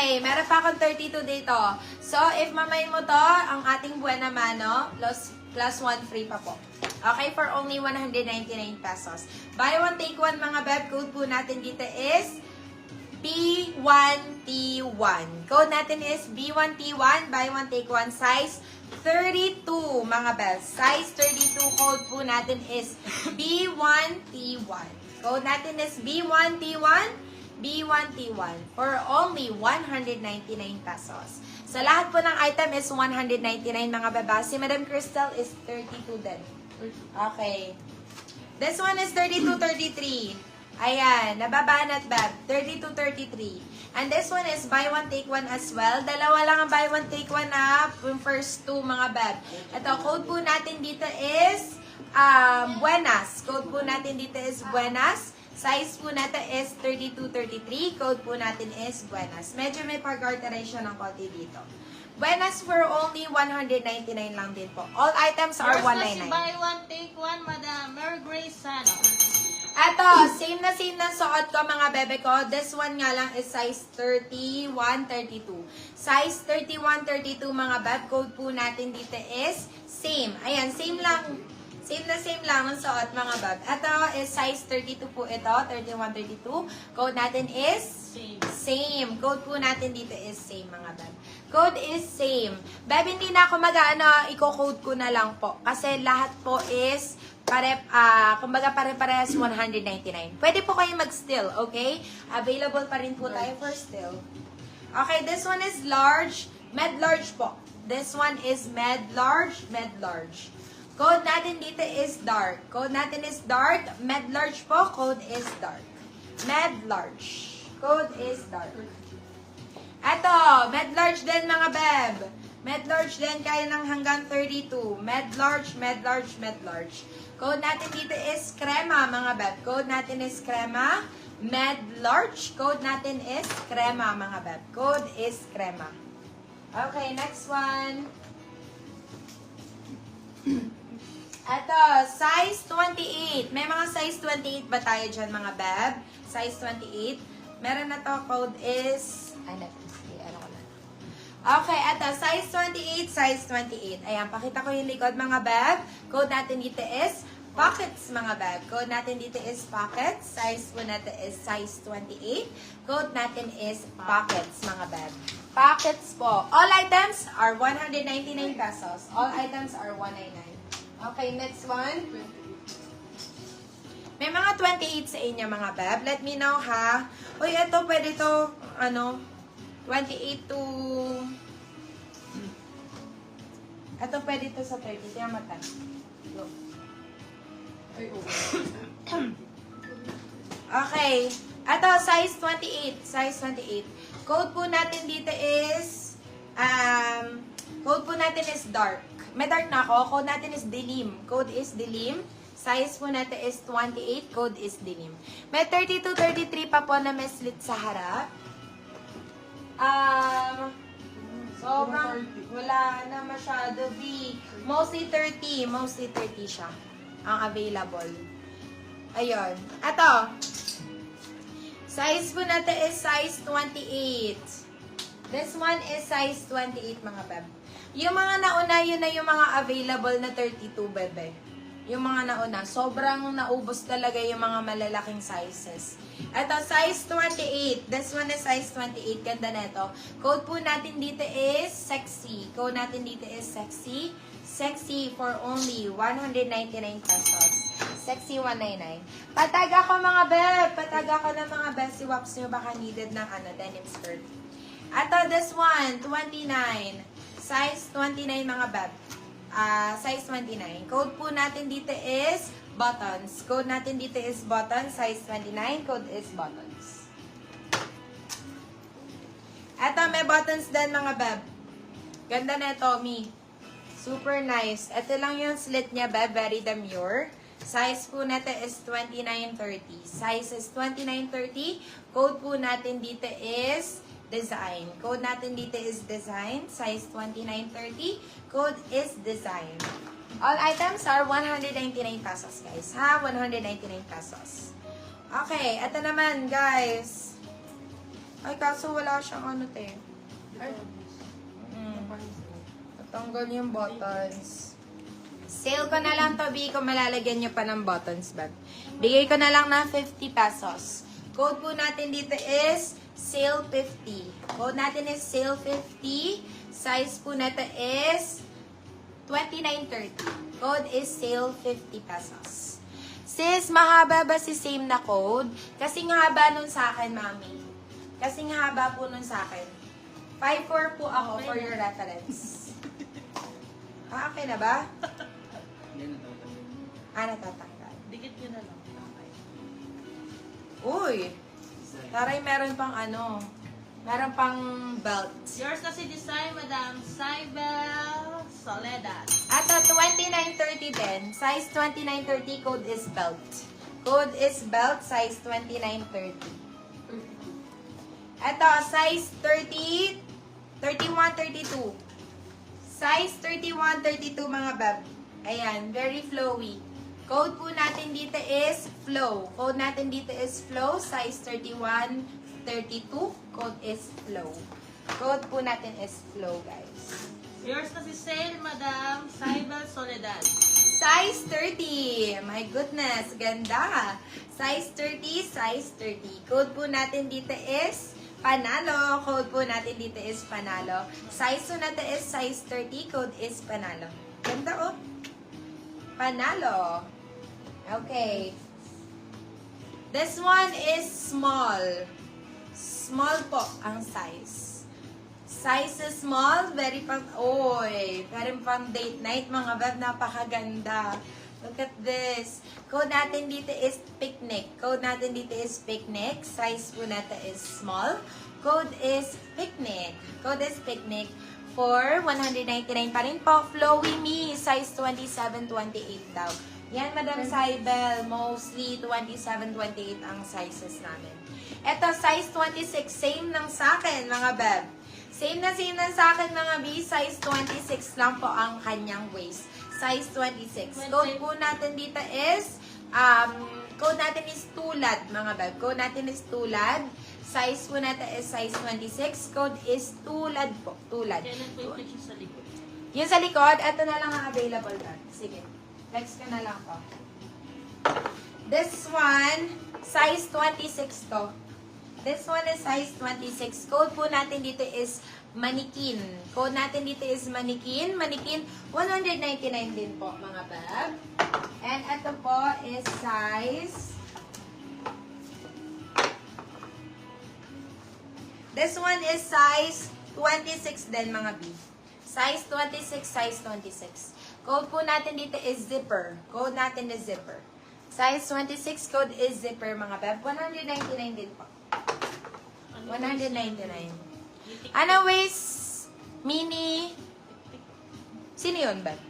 Okay, meron pa akong 32 dito. So, if mamayin mo to, ang ating buena mano, plus 1 free pa po. Okay, for only 199 pesos. Buy one, take one mga beb. Code po natin dito is B1T1. Code natin is B1T1. Buy one, take one. Size 32 mga beb. Size 32. Code po natin is B1T1. Code natin is B1T1. B1T1 for only 199 pesos. Sa lahat po ng item is 199 mga beba. Si Madam Crystal is 32 din. Okay. This one is 32.33. Ayan, nababanat bab. 32.33. And this one is buy one take one as well. Dalawa lang ang buy one take one na yung first two mga bab. Ito, code po natin dito is Buenas. Code po natin dito is Buenas. Size po natin is 32-33. Code po natin is Buenas. Medyo may pag-alteration ng konti dito. Buenas for only 199 lang din po. All items are 199. Buy one, take one, Madam Mary Grace Sano. Eto, same na suot ko mga bebe ko. This one nga lang is size 31-32. Size 31-32 mga beb. Code po natin dito is same. Ayan, same lang. Same lang ang suot mga bab. Ito is size 32 po ito, 31-32. Code natin is same. Code po natin dito is same mga bab. Code is same. Bab, hindi na ako i-code ko na lang po. Kasi lahat po is kumbaga pare-parehas 199. Pwede po kayo mag-steal, okay? Available pa rin po tayo for steal. Okay, this one is large, med-large po. This one is med-large, med-large. Code natin dito is dark. Code natin is dark. Med-large po. Code is dark. Med-large. Code is dark. Eto, med-large din mga beb. Med-large din kaya ng hanggang 32. Med-large, med-large, med-large. Code natin dito is crema mga beb. Code natin is crema. Med-large. Code natin is crema mga beb. Code is crema. Okay, next one. Ito, size 28. May mga size 28 ba tayo dyan, mga beb? Size 28. Meron na to, code is... ano ko na. Okay, ito, size 28, size 28. Ayan, pakita ko yung likod, mga beb. Code natin dito is pockets, mga beb. Code natin dito is pockets. Size po natin is size 28. Code natin is pockets, mga beb. Pockets po. All items are 199 pesos. All items are 199. Okay, next one. May mga 28 sa inyo, mga beb. Let me know, ha? Uy, ito, pwede to, 28 to... Ito, pwede to sa 30. Tiyan mata. Look. Okay. Ito, size 28. Size 28. Code po natin dito is... code po natin is dark. May dark na ako. Code natin is denim. Code is denim. Size po natin is 28. Code is denim. May 32-33 pa po na may slit sa harap. Sobrang wala na masyado. B. Mostly 30. Mostly 30 siya. Ang available. Ayun. Ito. Size po natin is size 28. This one is size 28 mga beb. Yung mga nauna, yun na yung mga available na 32, bebe. Yung mga nauna. Sobrang naubos talaga yung mga malalaking sizes. Ito, size 28. This one is size 28. Ganda na ito. Code po natin dito is sexy. Code natin dito is sexy. Sexy for only 199 pesos. Sexy 199. Patag ako mga beb. Patag ako ng mga beb. Si Waps nyo baka needed ng denim skirt. Ito, this one, 29. Size 29 mga beb. Size 29. Code po natin dito is buttons. Code natin dito is buttons. Size 29. Code is buttons. Eto, may buttons din mga beb. Ganda na ito, me. Super nice. Ito lang yung slit niya, beb. Very demure. Size po natin is 29.30. Size is 29.30. Code po natin dito is design. Code natin dito is design. Size 29.30. Code is design. All items are 199 pesos, guys. Ha? 199 pesos. Okay. Ito naman, guys. Ay, kaso wala siyang ano, te. Ay. Natanggal yung buttons. Sale ko na lang to, B, kung malalagyan nyo pa ng buttons bag. Bigay ko na lang ng 50 pesos. Code po natin dito is sale 50. Code natin is sale 50. Size po natin is 29.30. Code is sale 50 pesos. Sis, mahaba ba si same na code? Kasing haba nun sa akin, mami. Kasing haba po nun sa akin. 5'4 po ako for your reference. Ah, okay na ba? Natatanggal. Dikit yun na lang. Okay. Uy! Taray, meron pang ano. Meron pang belt. Yours na si Design, Madam Cybel Soledad. At 29.30 din. Size 29.30, code is belt. Code is belt, size 29.30. Ito, size 30, 31, 32. Size 31, 32 mga bab. Ayan, very flowy. Code po natin dito is flow. Code natin dito is flow, size 31, 32. Code is flow. Code po natin is flow, guys. Yours na si Sale, Madam Cybel Soledad. Size 30. My goodness, ganda. Size 30, size 30. Code po natin dito is panalo. Code po natin dito is panalo. Size po natin is size 30. Code is panalo. Ganda, oh. Panalo. Okay. This one is small. Small po ang size. Size is small, very pang, very pang date night, mga bab, napakaganda. Look at this. Code natin dito is picnic. Code natin dito is picnic. Size po natin is small. Code is picnic. Code is picnic for 199 pa rin po. Flowy me, size 27, 28 daw. Yan, Madam Cybel, mostly 27, 28 ang sizes namin. Ito, size 26, same ng sa akin, mga bab. Same na sa akin, mga B. Size 26 lang po ang kanyang waist. Size 26. Code po natin dito is, code natin is tulad, mga bag. Code natin is tulad. Size po natin is size 26. Code is tulad po. Tulad. Kailan po yung picture sa likod? Yung sa likod, ito na lang ang available na. Sige. Flex ka na lang po. This one, size 26 to. This one is size 26. Code po natin dito is manikin. Code natin dito is manikin. Manikin, 199 din po, mga bag. And ito po is size... This one is size 26 din, mga B. Size 26, size 26. Code po natin dito is zipper. Code natin is zipper. Size 26, code is zipper, mga bab. 199 din po. 199. Ano waist? Mini? Sino yun, bab?